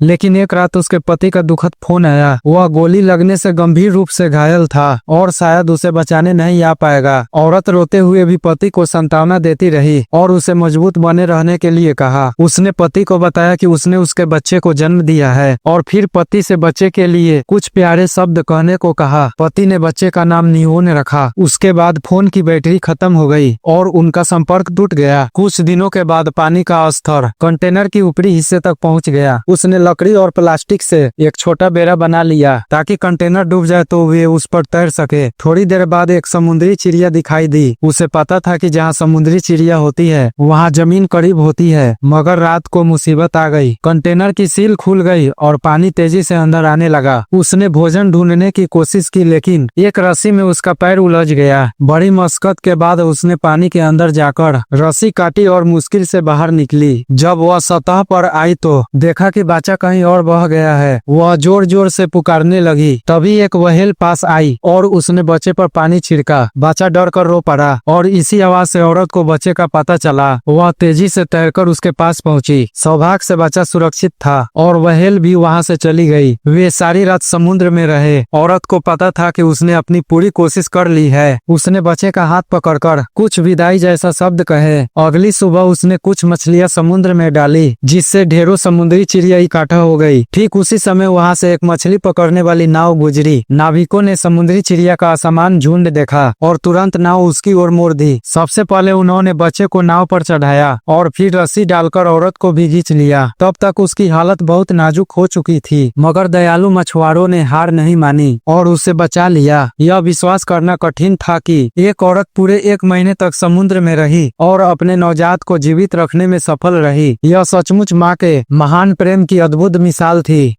लेकिन एक रात उसके पति का दुखद फोन आया। वह गोली लगने से गंभीर रूप से घायल था और शायद उसे बचाने नहीं आ पाएगा। औरत रोते हुए भी पति को सांत्वना देती रही और उसे मजबूत बने रहने के लिए कहा। उसने पति को बताया कि उसने उसके बच्चे को जन्म दिया है और फिर पति से बच्चे के लिए कुछ प्यारे शब्द कहने को कहा। पति ने बच्चे का नाम निहोन रखा। उसके बाद फोन की बैटरी खत्म हो गई और उनका संपर्क टूट गया। कुछ दिनों के बाद पानी का स्तर कंटेनर की ऊपरी हिस्से तक पहुंच गया। उसने लकड़ी और प्लास्टिक से एक छोटा बेड़ा बना लिया ताकि कंटेनर डूब जाए तो वे उस पर तैर सके। थोड़ी देर बाद एक समुद्री चिड़िया दिखाई दी। उसे पता था कि जहाँ समुद्री चिड़िया होती है वहाँ जमीन करीब होती है, मगर रात को मुसीबत आ गई। कंटेनर की सील खुल गई और पानी तेजी से अंदर आने लगा। उसने भोजन ढूंढने की कोशिश की लेकिन एक रस्सी में उसका पैर उलझ गया। बड़ी मशक्कत के बाद उसने पानी के अंदर जाकर रस्सी काटी और मुश्किल से बाहर निकली। जब वह सतह पर आई तो देखा कि बच्चा कहीं और बह गया है। वह जोर जोर से पुकारने लगी। तभी एक व्हेल पास आई और उसने बच्चे पर पानी छिड़का। बच्चा डर कर रो पड़ा और इसी आवाज से औरत को बच्चे का पता चला। वह तेजी से तैरकर उसके पास पहुंची। सौभाग्य से बच्चा सुरक्षित था और व्हेल भी वहां से चली गई। वे सारी रात समुद्र में रहे। औरत को पता था कि उसने अपनी पूरी कोशिश कर ली है। उसने बच्चे का हाथ पकड़कर कुछ विदाई जैसा शब्द कहे। अगली सुबह उसने कुछ मछलियां समुद्र में डाली जिससे ढेरों समुद्री चिड़िया इकट्ठा हो गई। ठीक उसी समय वहां से एक मछली पकड़ने वाली नाव गुजरी। नाविकों ने समुद्री चिड़िया का असमान झुंड देखा और तुरंत नाव उसकी ओर मोड़ दी। सबसे पहले उन्होंने बच्चे को नाव पर चढ़ाया और फिर रस्सी डालकर औरत को भी खींच लिया। तब तक उसकी हालत बहुत नाजुक हो चुकी थी, मगर दयालु मछुआरों ने हार नहीं मानी और उसे बचा लिया। यह विश्वास करना कठिन था कि एक औरत पूरे 1 महीने तक समुद्र में रही और अपने नवजात को जीवित रखने में सफल रही। यह सचमुच माँ के महान प्रेम की अद्भुत मिसाल थी।